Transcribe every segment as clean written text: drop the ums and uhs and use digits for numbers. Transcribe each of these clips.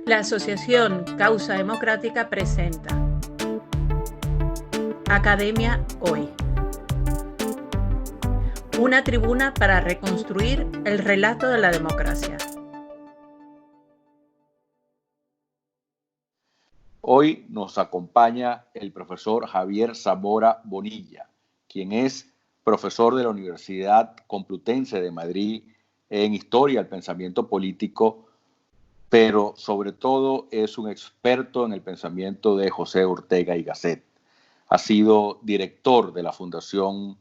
La Asociación Causa Democrática presenta Academia Hoy. Una tribuna para reconstruir el relato de la democracia. Hoy nos acompaña el profesor Javier Zamora Bonilla, quien es profesor de la Universidad Complutense de Madrid en Historia del Pensamiento Político, pero sobre todo es un experto en el pensamiento de José Ortega y Gasset. Ha sido director de la Fundación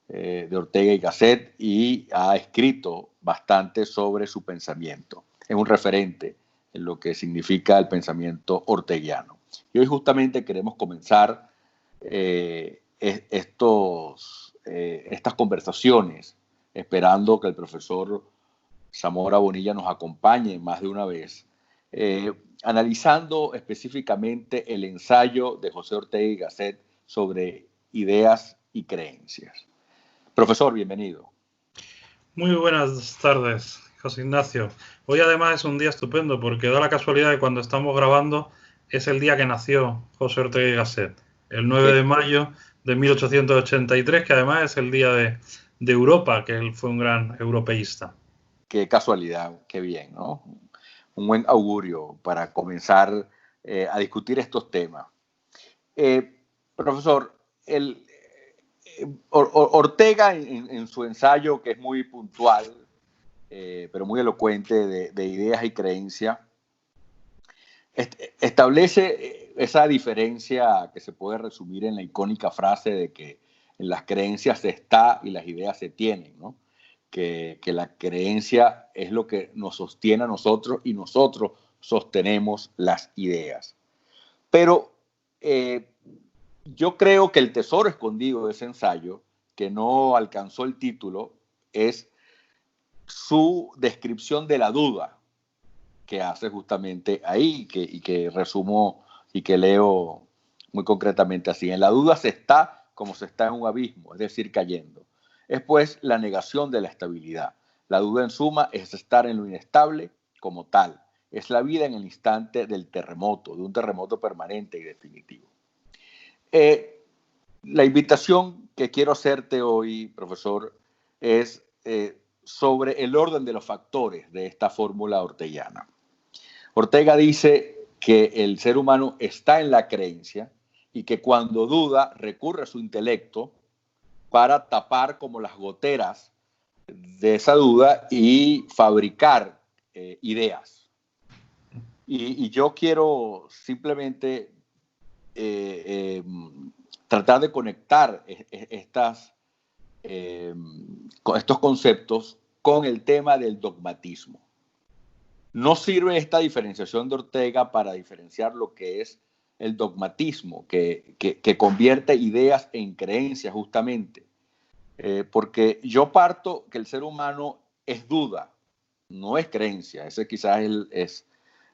de Ortega y Gasset y ha escrito bastante sobre su pensamiento. Es un referente en lo que significa el pensamiento orteguiano. Y hoy justamente queremos comenzar estas conversaciones, esperando que el profesor Zamora Bonilla nos acompañe más de una vez, analizando específicamente el ensayo de José Ortega y Gasset sobre ideas y creencias. Profesor, bienvenido. Muy buenas tardes, José Ignacio. Hoy además es un día estupendo porque da la casualidad de cuando estamos grabando es el día que nació José Ortega y Gasset, el 9 de mayo de 1883, que además es el día de Europa, que él fue un gran europeísta. Qué casualidad, qué bien, ¿no? Un buen augurio para comenzar a discutir estos temas. Profesor, Ortega en su ensayo, que es muy puntual, pero muy elocuente de ideas y creencias, establece esa diferencia que se puede resumir en la icónica frase de que en las creencias se está y las ideas se tienen, ¿no? Que la creencia es lo que nos sostiene a nosotros y nosotros sostenemos las ideas. Pero yo creo que el tesoro escondido de ese ensayo, que no alcanzó el título, es su descripción de la duda que hace justamente ahí y que resumo y que leo muy concretamente así. En la duda se está como se está en un abismo, es decir, cayendo. Es pues la negación de la estabilidad. La duda en suma es estar en lo inestable como tal. Es la vida en el instante del terremoto, de un terremoto permanente y definitivo. La invitación que quiero hacerte hoy, profesor, es sobre el orden de los factores de esta fórmula orteguiana. Ortega dice que el ser humano está en la creencia y que cuando duda recurre a su intelecto para tapar como las goteras de esa duda y fabricar ideas. Y yo quiero simplemente tratar de conectar estos conceptos con el tema del dogmatismo. No sirve esta diferenciación de Ortega para diferenciar lo que es el dogmatismo, que convierte ideas en creencias justamente. Porque yo parto que el ser humano es duda, no es creencia. Esa quizás es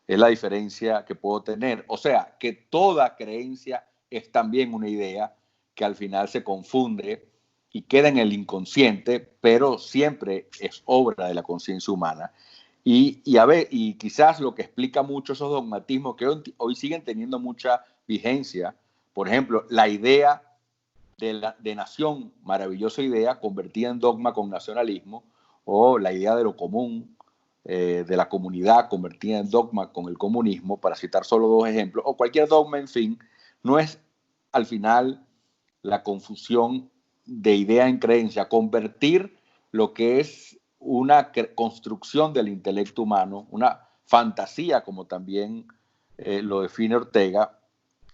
la diferencia que puedo tener. O sea, que toda creencia es también una idea que al final se confunde y queda en el inconsciente, pero siempre es obra de la conciencia humana. Y quizás lo que explica mucho esos dogmatismos que hoy siguen teniendo mucha vigencia, por ejemplo, la idea de nación, maravillosa idea, convertida en dogma con nacionalismo, o la idea de lo común, de la comunidad convertida en dogma con el comunismo, para citar solo dos ejemplos, o cualquier dogma, en fin, no es al final la confusión de idea en creencia, convertir lo que es una construcción del intelecto humano, una fantasía, como también lo define Ortega,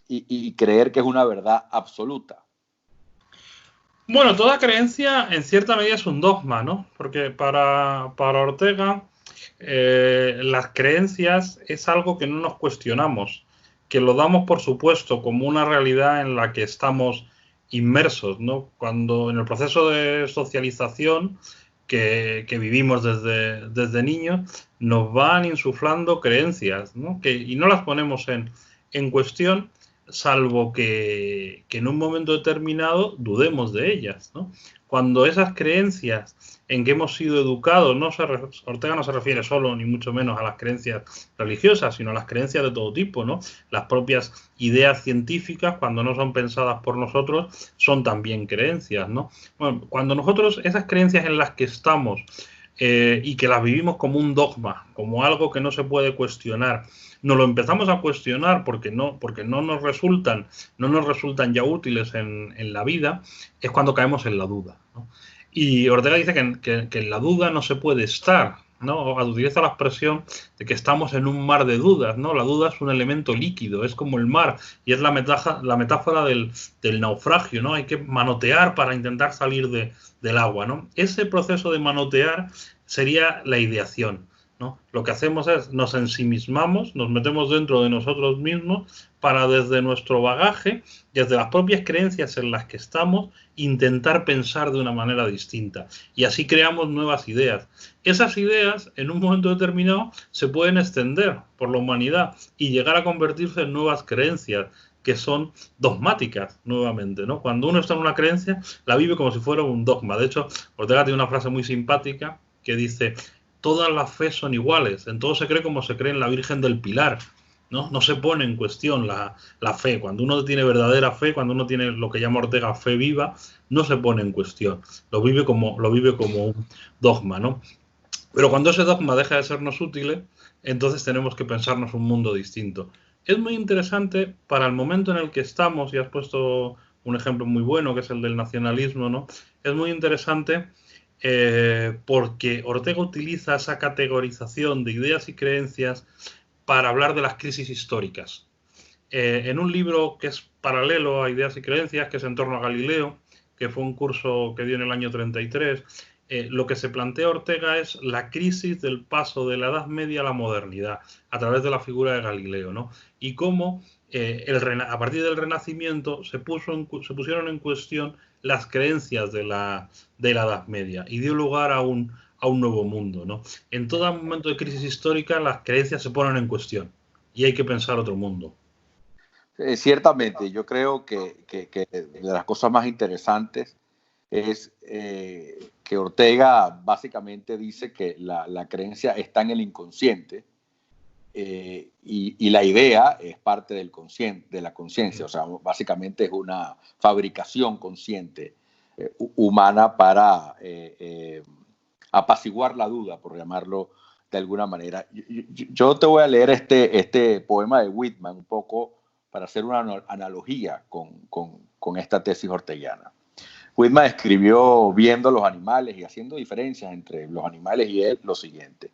y creer que es una verdad absoluta. Bueno, toda creencia en cierta medida es un dogma, ¿no? Porque para Ortega las creencias es algo que no nos cuestionamos, que lo damos por supuesto como una realidad en la que estamos inmersos, ¿no? Cuando en el proceso de socialización que vivimos desde niños, nos van insuflando creencias, ¿no? Y no las ponemos en cuestión salvo que en un momento determinado dudemos de ellas, ¿no? Cuando esas creencias en que hemos sido educados, Ortega no se refiere solo ni mucho menos a las creencias religiosas, sino a las creencias de todo tipo, ¿no? Las propias ideas científicas, cuando no son pensadas por nosotros, son también creencias, ¿no? Bueno, cuando nosotros, esas creencias en las que estamos y que las vivimos como un dogma, como algo que no se puede cuestionar, nos lo empezamos a cuestionar porque no nos resultan ya útiles en la vida, es cuando caemos en la duda, ¿no? Y Ortega dice que en la duda no se puede estar, ¿no? Utiliza la expresión de que estamos en un mar de dudas, ¿no? La duda es un elemento líquido, es como el mar, y es la metáfora del naufragio, ¿no? Hay que manotear para intentar salir del agua, ¿no? Ese proceso de manotear sería la ideación, ¿no? Lo que hacemos es nos ensimismamos, nos metemos dentro de nosotros mismos para desde nuestro bagaje, desde las propias creencias en las que estamos, intentar pensar de una manera distinta. Y así creamos nuevas ideas. Esas ideas, en un momento determinado, se pueden extender por la humanidad y llegar a convertirse en nuevas creencias que son dogmáticas nuevamente, ¿no? Cuando uno está en una creencia, la vive como si fuera un dogma. De hecho, Ortega tiene una frase muy simpática que dice: todas las fe son iguales, en todo se cree como se cree en la Virgen del Pilar, ¿no? No se pone en cuestión la fe. Cuando uno tiene verdadera fe, cuando uno tiene lo que llama Ortega fe viva, no se pone en cuestión, lo vive como un dogma, ¿no? Pero cuando ese dogma deja de sernos útil, entonces tenemos que pensarnos un mundo distinto. Es muy interesante para el momento en el que estamos, y has puesto un ejemplo muy bueno, que es el del nacionalismo, ¿no? Es muy interesante porque Ortega utiliza esa categorización de ideas y creencias para hablar de las crisis históricas. En un libro que es paralelo a Ideas y Creencias, que es En torno a Galileo, que fue un curso que dio en el año 33, lo que se plantea Ortega es la crisis del paso de la Edad Media a la modernidad, a través de la figura de Galileo, ¿no? Y cómo a partir del Renacimiento se pusieron en cuestión las creencias de la Edad Media y dio lugar a un nuevo mundo, ¿no? En todo momento de crisis histórica las creencias se ponen en cuestión y hay que pensar otro mundo. Ciertamente, yo creo que de las cosas más interesantes es que Ortega básicamente dice que la creencia está en el inconsciente y la idea es parte del de la conciencia, o sea, básicamente es una fabricación consciente humana para apaciguar la duda, por llamarlo de alguna manera. Yo te voy a leer este poema de Whitman un poco para hacer una analogía con esta tesis orteguiana. Whitman escribió viendo los animales y haciendo diferencias entre los animales y él lo siguiente: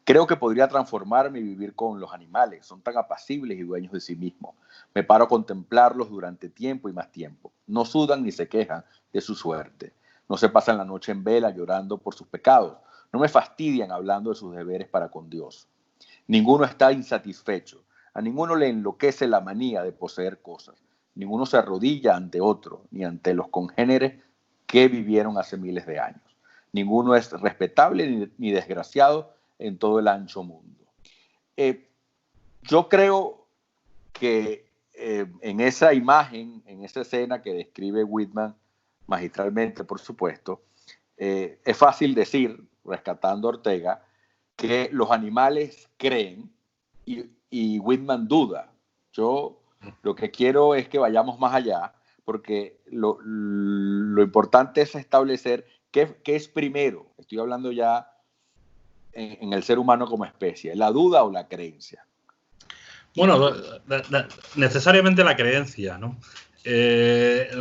creo que podría transformarme y vivir con los animales, son tan apacibles y dueños de sí mismos. Me paro a contemplarlos durante tiempo y más tiempo. No sudan ni se quejan de su suerte. No se pasan la noche en vela llorando por sus pecados. No me fastidian hablando de sus deberes para con Dios. Ninguno está insatisfecho. A ninguno le enloquece la manía de poseer cosas. Ninguno se arrodilla ante otro, ni ante los congéneres que vivieron hace miles de años. Ninguno es respetable ni desgraciado en todo el ancho mundo. Yo creo que en esa imagen, en esa escena que describe Whitman, magistralmente por supuesto, es fácil decir, rescatando a Ortega, que los animales creen y Whitman duda. Yo lo que quiero es que vayamos más allá, porque lo importante es establecer qué es primero. Estoy hablando ya en el ser humano como especie, la duda o la creencia. Bueno, necesariamente la creencia, ¿no?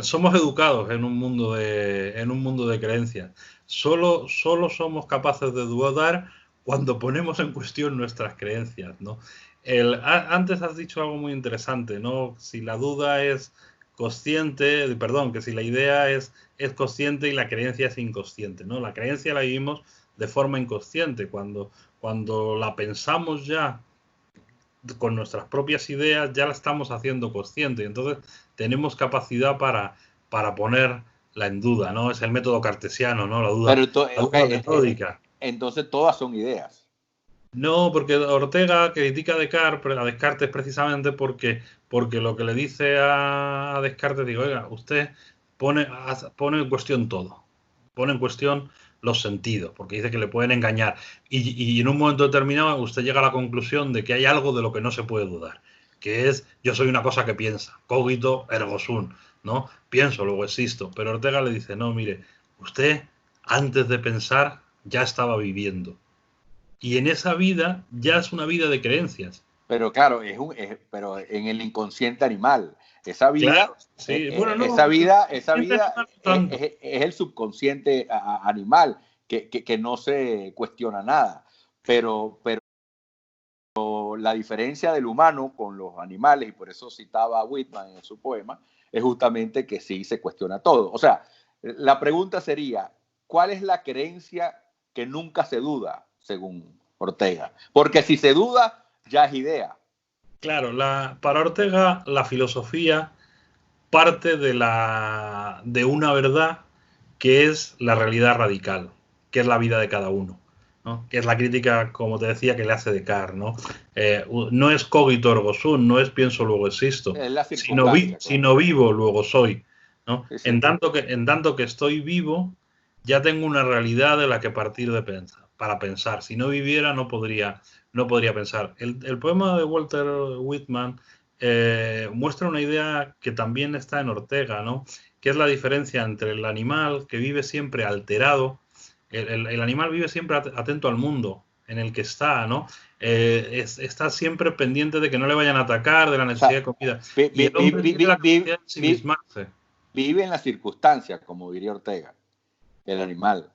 Somos educados en un mundo de creencias. Solo somos capaces de dudar cuando ponemos en cuestión nuestras creencias, ¿no? Antes has dicho algo muy interesante, ¿no? Si la duda es consciente, que si la idea es consciente y la creencia es inconsciente, ¿no? La creencia la vivimos de forma inconsciente. Cuando la pensamos ya con nuestras propias ideas, ya la estamos haciendo consciente. Entonces tenemos capacidad para ponerla en duda, ¿no? Es el método cartesiano, ¿no? La duda metódica. Entonces todas son ideas. No, porque Ortega critica a Descartes precisamente porque lo que le dice a Descartes, digo, oiga, usted pone en cuestión todo, pone en cuestión los sentidos, porque dice que le pueden engañar. Y en un momento determinado usted llega a la conclusión de que hay algo de lo que no se puede dudar, que es yo soy una cosa que piensa, cogito ergo sum, ¿no? Pienso, luego existo. Pero Ortega le dice, no, mire, usted antes de pensar ya estaba viviendo. Y en esa vida ya es una vida de creencias. Pero claro, pero en el inconsciente animal. Esa vida, Claro, sí. Bueno, no, esa vida tanto. es el subconsciente animal que no se cuestiona nada. Pero la diferencia del humano con los animales, y por eso citaba a Whitman en su poema, es justamente que sí se cuestiona todo. O sea, la pregunta sería, ¿cuál es la creencia que nunca se duda, según Ortega? Porque si se duda, ya es idea. Claro, para Ortega la filosofía parte de una verdad que es la realidad radical, que es la vida de cada uno, ¿no? Que es la crítica, como te decía, que le hace Descartes, ¿no? No es cogito ergo sum, no es pienso luego existo, Es la circunstancia, sino vivo luego soy, ¿no? sí, sí. En tanto que estoy vivo, ya tengo una realidad de la que partir para pensar. Si no viviera, no podría pensar. El poema de Walter Whitman muestra una idea que también está en Ortega, ¿no? Que es la diferencia entre el animal que vive siempre alterado. El animal vive siempre atento al mundo en el que está, ¿no? Está siempre pendiente de que no le vayan a atacar, de la necesidad de comida. Y el hombre tiene la capacidad de ensimismarse. Vive en las circunstancias, como diría Ortega, el animal.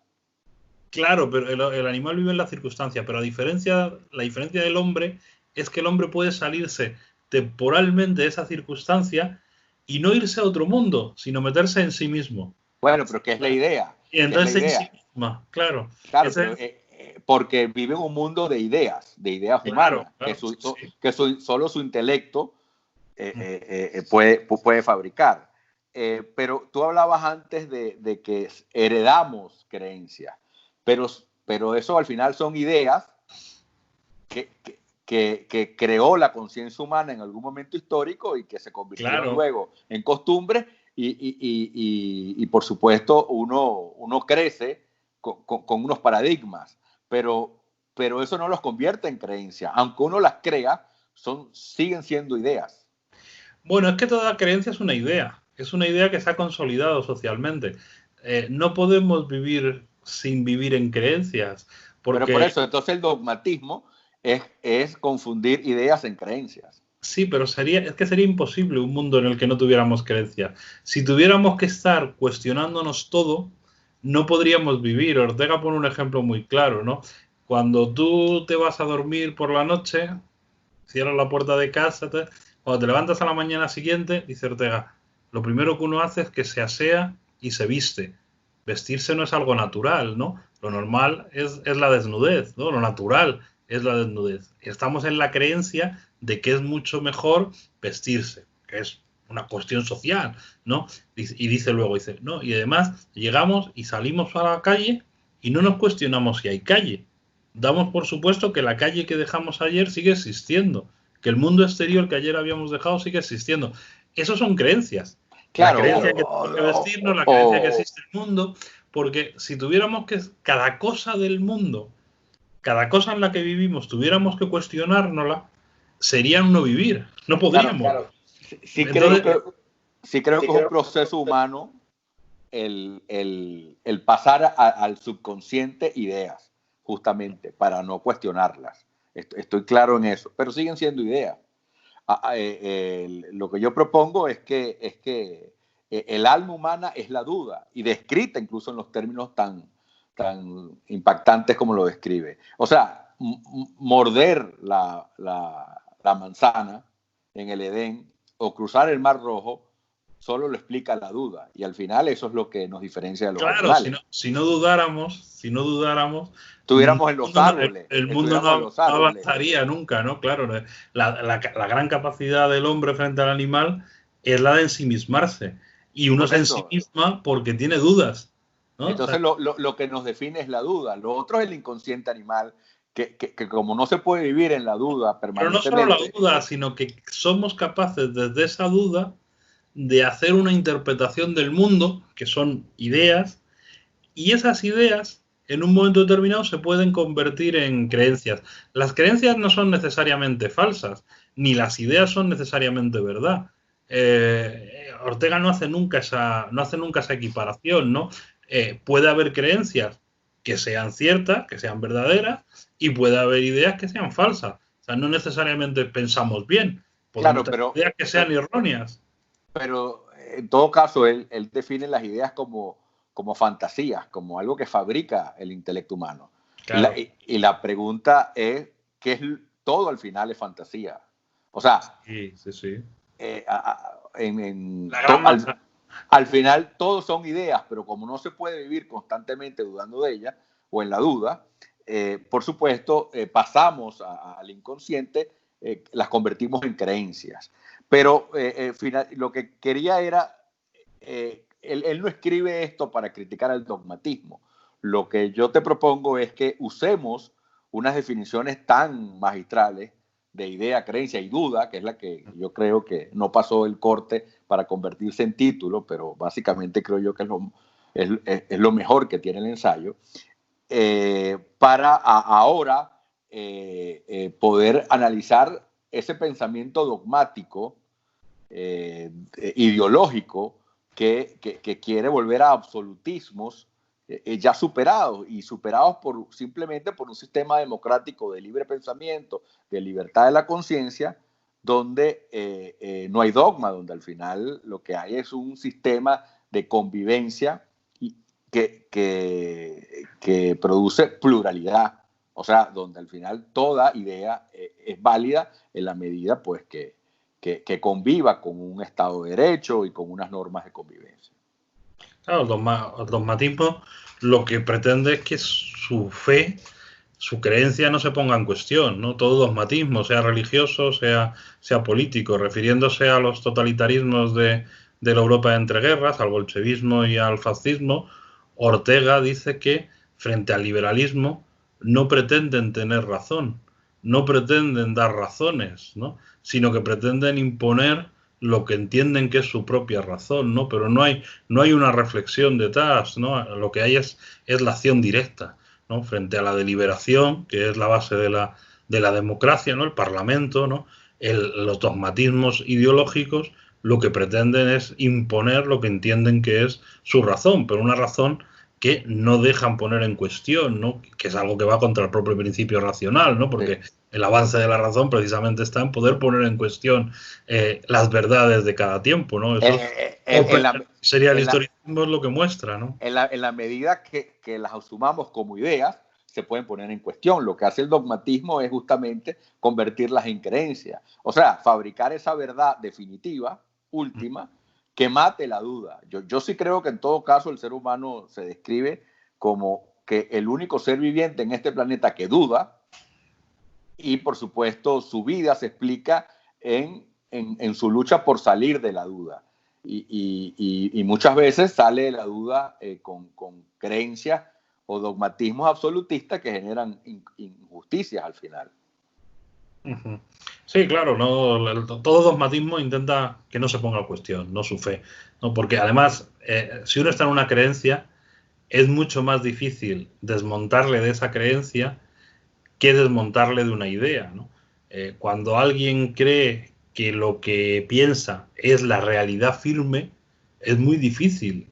Claro, pero el animal vive en la circunstancia, pero la diferencia del hombre es que el hombre puede salirse temporalmente de esa circunstancia y no irse a otro mundo, sino meterse en sí mismo. Bueno, pero ¿qué es la idea? Y entonces en sí misma, claro. Claro, pero, porque vive en un mundo de ideas humanas, claro, que solo su intelecto puede fabricar. Pero tú hablabas antes de que heredamos creencias, pero eso al final son ideas que creó la conciencia humana en algún momento histórico y que se convirtieron luego en costumbres y por supuesto uno crece con unos paradigmas, pero eso no los convierte en creencias, aunque uno las crea, siguen siendo ideas. Bueno, es que toda creencia es una idea que se ha consolidado socialmente. No podemos vivir sin vivir en creencias. Porque... Pero por eso, entonces el dogmatismo es confundir ideas en creencias. Sí, pero es que sería imposible un mundo en el que no tuviéramos creencias. Si tuviéramos que estar cuestionándonos todo, no podríamos vivir. Ortega pone un ejemplo muy claro, ¿no? Cuando tú te vas a dormir por la noche, cierras la puerta de casa, cuando te levantas a la mañana siguiente, dice Ortega, lo primero que uno hace es que se asea y se viste. Vestirse no es algo natural, ¿no? Lo normal es la desnudez, ¿no? Lo natural es la desnudez. Estamos en la creencia de que es mucho mejor vestirse, que es una cuestión social, ¿no? Y dice luego, no, y además llegamos y salimos a la calle y no nos cuestionamos si hay calle. Damos por supuesto que la calle que dejamos ayer sigue existiendo, que el mundo exterior que ayer habíamos dejado sigue existiendo. Esas son creencias. Claro, la creencia que tenemos que vestirnos, la creencia que existe el mundo, porque si tuviéramos que cada cosa del mundo, cada cosa en la que vivimos, tuviéramos que cuestionárnosla, sería un no vivir. No podríamos. Claro. Sí, entonces, creo que es un proceso humano el pasar al subconsciente ideas, justamente, para no cuestionarlas. Estoy claro en eso, pero siguen siendo ideas. Lo que yo propongo es que el alma humana es la duda, y descrita incluso en los términos tan impactantes como lo describe. O sea, morder la manzana en el Edén o cruzar el Mar Rojo solo lo explica la duda, y al final eso es lo que nos diferencia de los animales. Claro, si no dudáramos, estuviéramos en los árboles. El mundo no avanzaría nunca, ¿no? Claro, la gran capacidad del hombre frente al animal es la de ensimismarse, y uno se ensimisma porque tiene dudas, ¿no? Entonces lo que nos define es la duda. Lo otro es el inconsciente animal, que como no se puede vivir en la duda Pero no permanentemente. solo la duda, sino que somos capaces desde esa duda de hacer una interpretación del mundo, que son ideas, y esas ideas en un momento determinado se pueden convertir en creencias. Las creencias no son necesariamente falsas, ni las ideas son necesariamente verdad. Ortega no hace nunca esa equiparación, ¿no? Puede haber creencias que sean ciertas, que sean verdaderas, y puede haber ideas que sean falsas. O sea, no necesariamente pensamos bien. Podemos tener ideas que sean erróneas. Pero en todo caso, él define las ideas como fantasías, como algo que fabrica el intelecto humano. Claro. Y la pregunta es, ¿qué es todo al final es fantasía? O sea, sí. Al final todos son ideas, pero como no se puede vivir constantemente dudando de ellas o en la duda, por supuesto, pasamos al inconsciente, las convertimos en creencias. Pero lo que quería era, él no escribe esto para criticar el dogmatismo. Lo que yo te propongo es que usemos unas definiciones tan magistrales de idea, creencia y duda, que es la que yo creo que no pasó el corte para convertirse en título, pero básicamente creo yo que es lo mejor que tiene el ensayo, para ahora poder analizar ese pensamiento dogmático, ideológico, que quiere volver a absolutismos ya superados simplemente por un sistema democrático de libre pensamiento, de libertad de la conciencia, donde no hay dogma, donde al final lo que hay es un sistema de convivencia que produce pluralidad, o sea, donde al final toda idea es válida en la medida pues que conviva con un Estado de Derecho y con unas normas de convivencia. Claro, el dogmatismo lo que pretende es que su fe, su creencia no se ponga en cuestión, ¿no? Todo dogmatismo, sea religioso, sea político, refiriéndose a los totalitarismos de la Europa de entreguerras, al bolchevismo y al fascismo, Ortega dice que frente al liberalismo no pretenden tener razón, no pretenden dar razones, ¿no? Sino que pretenden imponer lo que entienden que es su propia razón, ¿no? Pero no hay una reflexión detrás, ¿no? Lo que hay es la acción directa, ¿no? Frente a la deliberación, que es la base de la democracia, ¿no? El Parlamento, ¿no? Los dogmatismos ideológicos lo que pretenden es imponer lo que entienden que es su razón, pero una razón que no dejan poner en cuestión, ¿no? Que es algo que va contra el propio principio racional, ¿no? Porque el avance de la razón precisamente está en poder poner en cuestión las verdades de cada tiempo, ¿no? Eso sería el historicismo, es lo que muestra, ¿no? En la medida que las asumamos como ideas, se pueden poner en cuestión. Lo que hace el dogmatismo es justamente convertirlas en creencias. O sea, fabricar esa verdad definitiva, última, que mate la duda. Yo sí creo que en todo caso el ser humano se describe como que el único ser viviente en este planeta que duda, y por supuesto su vida se explica en su lucha por salir de la duda. Y muchas veces sale de la duda con creencias o dogmatismos absolutistas que generan injusticias al final. Sí, claro, no, todo dogmatismo intenta que no se ponga en cuestión, no su fe, ¿no? Porque además, si uno está en una creencia, es mucho más difícil desmontarle de esa creencia que desmontarle de una idea, ¿no? Cuando alguien cree que lo que piensa es la realidad firme, es muy difícil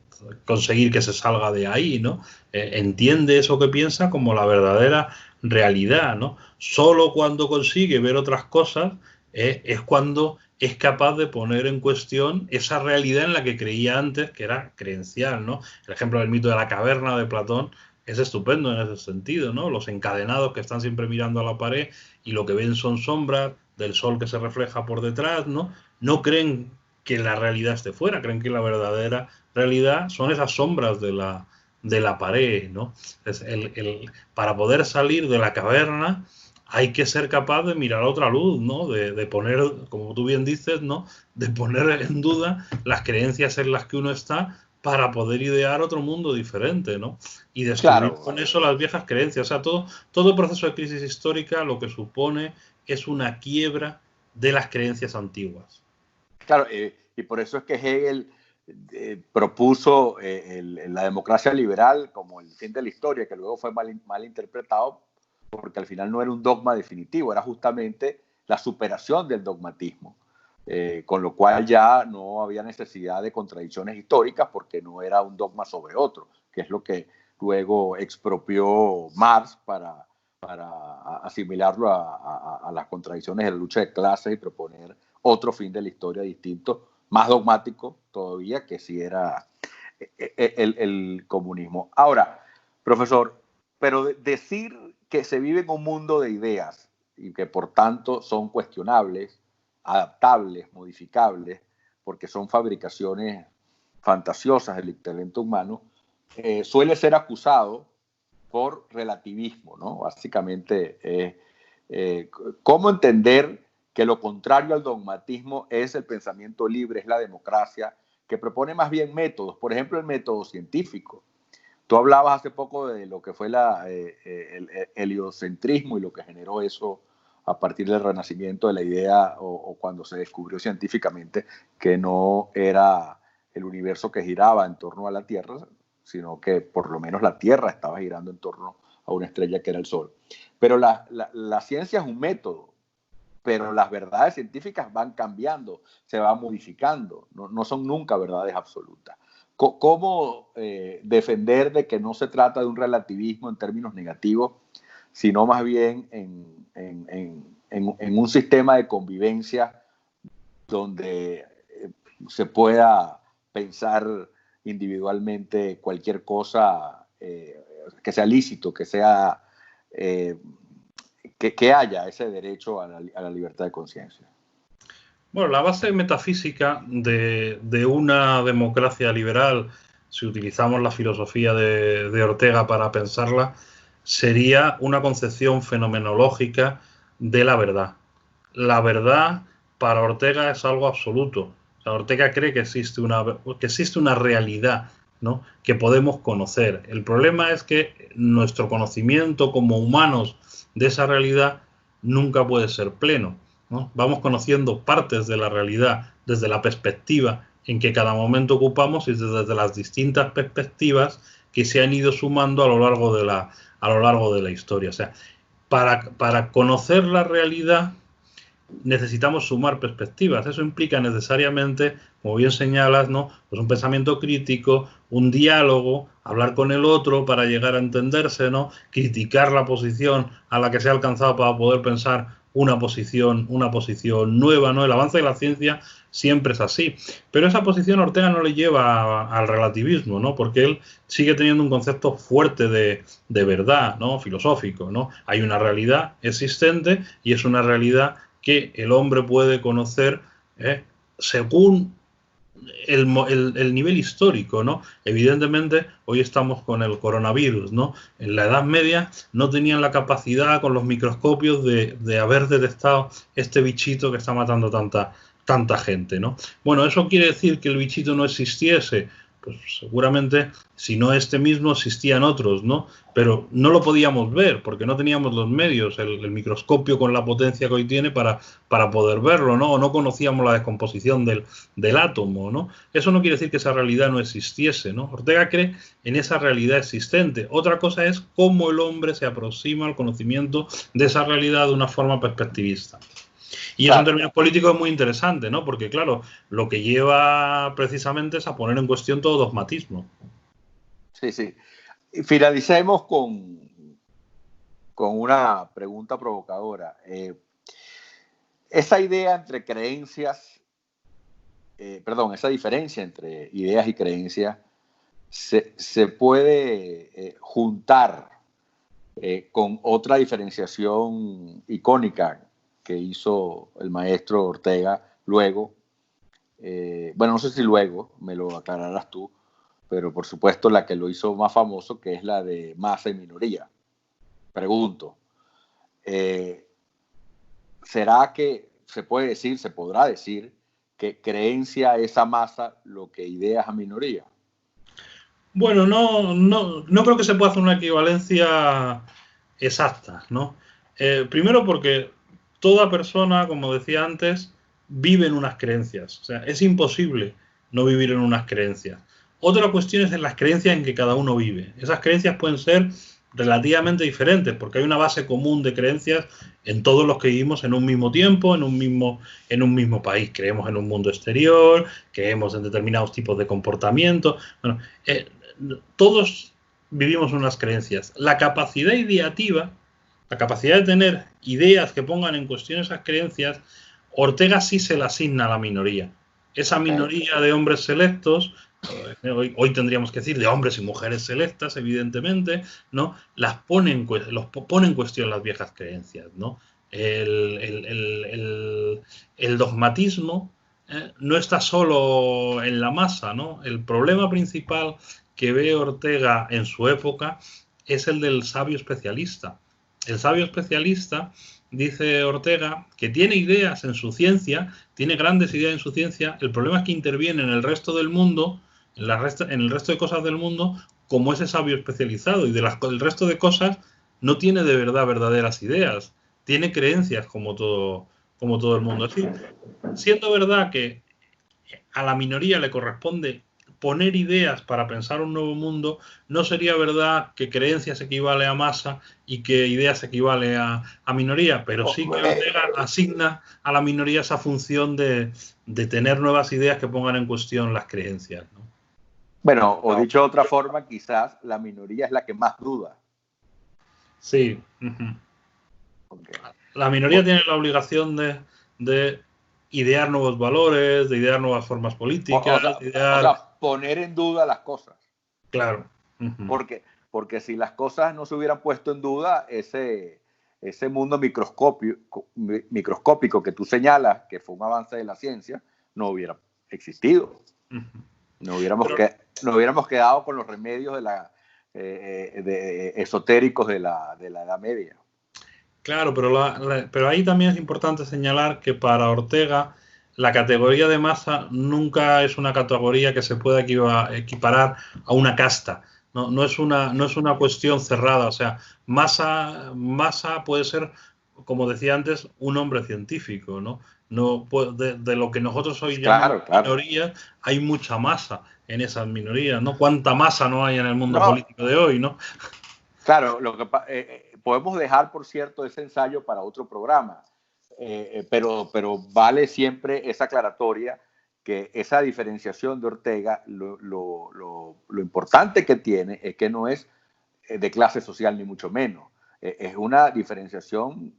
conseguir que se salga de ahí, ¿no? Entiende eso que piensa como la verdadera realidad, ¿no? Solo cuando consigue ver otras cosas es cuando es capaz de poner en cuestión esa realidad en la que creía antes que era creencial, ¿no? El ejemplo del mito de la caverna de Platón es estupendo en ese sentido, ¿no? Los encadenados que están siempre mirando a la pared y lo que ven son sombras del sol que se refleja por detrás, ¿no? No creen que la realidad esté fuera, creen que la verdadera realidad son esas sombras de la pared, ¿no? Para poder salir de la caverna hay que ser capaz de mirar a otra luz, ¿no? De poner, como tú bien dices, ¿no? De poner en duda las creencias en las que uno está para poder idear otro mundo diferente, ¿no? Y destruir Claro, con eso las viejas creencias. O sea, todo proceso de crisis histórica lo que supone es una quiebra de las creencias antiguas. claro, y por eso es que Hegel propuso la democracia liberal como el fin de la historia, que luego fue mal interpretado, porque al final no era un dogma definitivo, era justamente la superación del dogmatismo, con lo cual ya no había necesidad de contradicciones históricas porque no era un dogma sobre otro, que es lo que luego expropió Marx para asimilarlo a las contradicciones de la lucha de clases y proponer otro fin de la historia distinto, más dogmático todavía, que si era el comunismo. Ahora, profesor, pero decir que se vive en un mundo de ideas y que por tanto son cuestionables, adaptables, modificables, porque son fabricaciones fantasiosas del talento humano, suele ser acusado por relativismo, ¿no? Básicamente, ¿cómo entender que lo contrario al dogmatismo es el pensamiento libre, es la democracia, que propone más bien métodos, por ejemplo, el método científico? Tú hablabas hace poco de lo que fue el heliocentrismo y lo que generó eso a partir del renacimiento de la idea o cuando se descubrió científicamente que no era el universo que giraba en torno a la Tierra, sino que por lo menos la Tierra estaba girando en torno a una estrella que era el Sol. Pero la ciencia es un método, pero las verdades científicas van cambiando, se van modificando, no son nunca verdades absolutas. ¿Cómo defender de que no se trata de un relativismo en términos negativos, sino más bien en un sistema de convivencia donde se pueda pensar individualmente cualquier cosa que sea lícito, que sea que haya ese derecho a la libertad de conciencia? Bueno, la base metafísica de una democracia liberal, si utilizamos la filosofía de Ortega para pensarla, sería una concepción fenomenológica de la verdad. La verdad para Ortega es algo absoluto. O sea, Ortega cree que existe una realidad, ¿no?, que podemos conocer. El problema es que nuestro conocimiento como humanos de esa realidad nunca puede ser pleno, ¿no? Vamos conociendo partes de la realidad desde la perspectiva en que cada momento ocupamos y desde las distintas perspectivas que se han ido sumando a lo largo de la historia. O sea, para conocer la realidad necesitamos sumar perspectivas. Eso implica necesariamente, como bien señalas, ¿no?, pues un pensamiento crítico, un diálogo, hablar con el otro para llegar a entenderse, ¿no?, criticar la posición a la que se ha alcanzado para poder pensar una posición nueva, ¿no? El avance de la ciencia siempre es así. Pero esa posición Ortega no le lleva al relativismo, ¿no?, porque él sigue teniendo un concepto fuerte de verdad, ¿no?, filosófico, ¿no? Hay una realidad existente y es una realidad que el hombre puede conocer según el nivel histórico, ¿no? Evidentemente, hoy estamos con el coronavirus, ¿no? En la Edad Media no tenían la capacidad con los microscopios de haber detectado este bichito que está matando tanta gente, ¿no? Bueno, ¿eso quiere decir que el bichito no existiese? Pues seguramente, si no este mismo, existían otros, ¿no? Pero no lo podíamos ver porque no teníamos los medios, el microscopio con la potencia que hoy tiene para poder verlo, ¿no? O no conocíamos la descomposición del átomo, ¿no? Eso no quiere decir que esa realidad no existiese, ¿no? Ortega cree en esa realidad existente. Otra cosa es cómo el hombre se aproxima al conocimiento de esa realidad de una forma perspectivista. Y eso en términos políticos es muy interesante, ¿no? Porque, claro, lo que lleva precisamente es a poner en cuestión todo dogmatismo. Sí, sí. Y finalicemos con una pregunta provocadora. Esa idea entre creencias, esa diferencia entre ideas y creencias, se puede juntar con otra diferenciación icónica que hizo el maestro Ortega luego. Bueno, no sé si luego, me lo aclararás tú, pero por supuesto la que lo hizo más famoso, que es la de masa y minoría. Pregunto, ¿será que se podrá decir que creencia es a masa lo que idea es a minoría? Bueno, no creo que se pueda hacer una equivalencia exacta, ¿no? Primero porque toda persona, como decía antes, vive en unas creencias. O sea, es imposible no vivir en unas creencias. Otra cuestión es en las creencias en que cada uno vive. Esas creencias pueden ser relativamente diferentes porque hay una base común de creencias en todos los que vivimos en un mismo tiempo, en un mismo país. Creemos en un mundo exterior, creemos en determinados tipos de comportamiento. Bueno, todos vivimos unas creencias. La capacidad ideativa, la capacidad de tener ideas que pongan en cuestión esas creencias, Ortega sí se la asigna a la minoría. Esa minoría de hombres selectos, hoy tendríamos que decir de hombres y mujeres selectas, evidentemente, ¿no? Pone en cuestión las viejas creencias, ¿no? El dogmatismo no está solo en la masa, ¿no? El problema principal que ve Ortega en su época es el del sabio especialista. El sabio especialista, dice Ortega, que tiene ideas en su ciencia, tiene grandes ideas en su ciencia, el problema es que interviene en el resto del mundo, en el resto de cosas del mundo, como ese sabio especializado, y del resto de cosas no tiene de verdad verdaderas ideas, tiene creencias como todo el mundo. Así, siendo verdad que a la minoría le corresponde poner ideas para pensar un nuevo mundo, no sería verdad que creencias equivale a masa y que ideas equivale a minoría, pero sí que Ortega asigna a la minoría esa función de tener nuevas ideas que pongan en cuestión las creencias, ¿no? Bueno, o dicho de otra forma, quizás la minoría es la que más duda. Sí. Okay. La minoría tiene la obligación de idear nuevos valores, de idear nuevas formas políticas. O sea, poner en duda las cosas. Claro. Porque si las cosas no se hubieran puesto en duda, ese mundo microscópico que tú señalas, que fue un avance de la ciencia, no hubiera existido. Nos hubiéramos quedado con los remedios esotéricos de la Edad Media. Claro, pero ahí también es importante señalar que para Ortega la categoría de masa nunca es una categoría que se pueda equiparar a una casta. No es una cuestión cerrada. O sea, masa puede ser, como decía antes, un hombre científico, ¿no? De lo que nosotros hoy llamamos minorías, hay mucha masa en esas minorías, ¿no? ¿Cuánta masa no hay en el mundo político de hoy, no? Claro, podemos dejar, por cierto, ese ensayo para otro programa, pero vale siempre esa aclaratoria que esa diferenciación de Ortega, lo importante que tiene es que no es de clase social ni mucho menos, es una diferenciación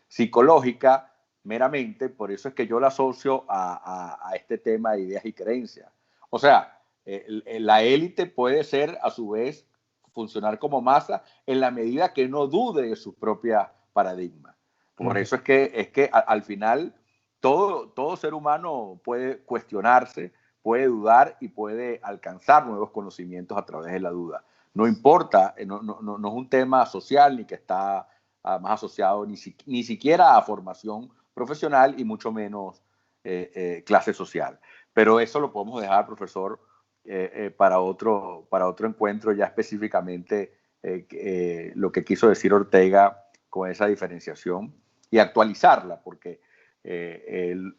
psicológica meramente, por eso es que yo la asocio a este tema de ideas y creencias. O sea, la élite puede ser a su vez funcionar como masa en la medida que no dude de su propia paradigma. Por eso es que al final todo ser humano puede cuestionarse, puede dudar y puede alcanzar nuevos conocimientos a través de la duda. No importa, no es un tema social ni que está más asociado ni siquiera a formación profesional y mucho menos clase social. Pero eso lo podemos dejar, profesor, para otro encuentro ya específicamente lo que quiso decir Ortega con esa diferenciación y actualizarla, porque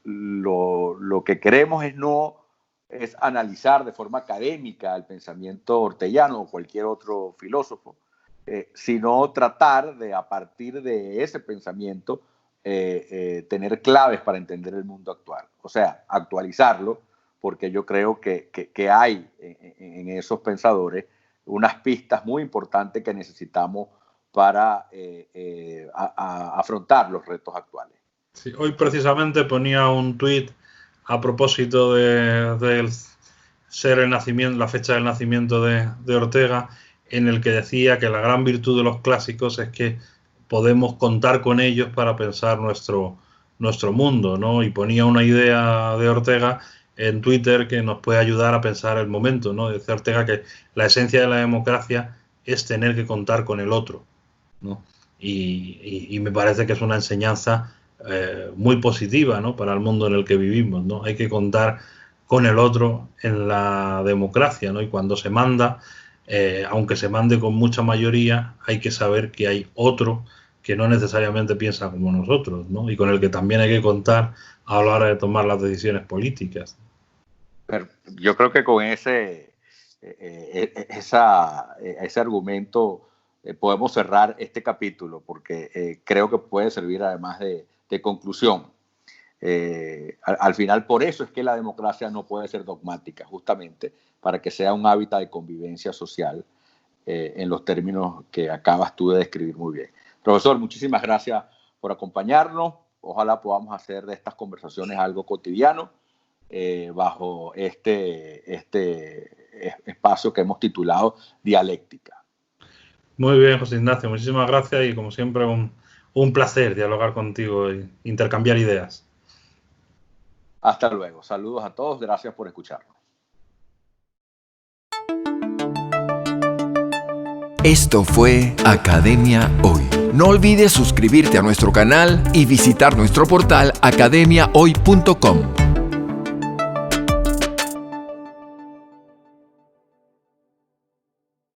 lo que queremos es analizar de forma académica el pensamiento orteguiano o cualquier otro filósofo, sino tratar de, a partir de ese pensamiento, tener claves para entender el mundo actual. O sea, actualizarlo, porque yo creo que hay en esos pensadores unas pistas muy importantes que necesitamos para afrontar los retos actuales. Sí, hoy precisamente ponía un tuit a propósito de ser la fecha del nacimiento de Ortega, en el que decía que la gran virtud de los clásicos es que podemos contar con ellos para pensar nuestro mundo, ¿no? Y ponía una idea de Ortega en Twitter que nos puede ayudar a pensar el momento, ¿no? Dice Ortega que la esencia de la democracia es tener que contar con el otro, ¿no? Y me parece que es una enseñanza muy positiva, ¿no? Para el mundo en el que vivimos, ¿no? Hay que contar con el otro en la democracia, ¿no? Y cuando se manda, aunque se mande con mucha mayoría, hay que saber que hay otro que no necesariamente piensa como nosotros, ¿no? Y con el que también hay que contar a la hora de tomar las decisiones políticas. Pero yo creo que con ese argumento podemos cerrar este capítulo, porque creo que puede servir además de conclusión. Al final, por eso es que la democracia no puede ser dogmática, justamente para que sea un hábitat de convivencia social en los términos que acabas tú de describir muy bien. Profesor, muchísimas gracias por acompañarnos. Ojalá podamos hacer de estas conversaciones algo cotidiano bajo este espacio que hemos titulado Dialéctica. Muy bien, José Ignacio, muchísimas gracias y como siempre un placer dialogar contigo e intercambiar ideas. Hasta luego. Saludos a todos. Gracias por escucharnos. Esto fue Academia Hoy. No olvides suscribirte a nuestro canal y visitar nuestro portal academiahoy.com.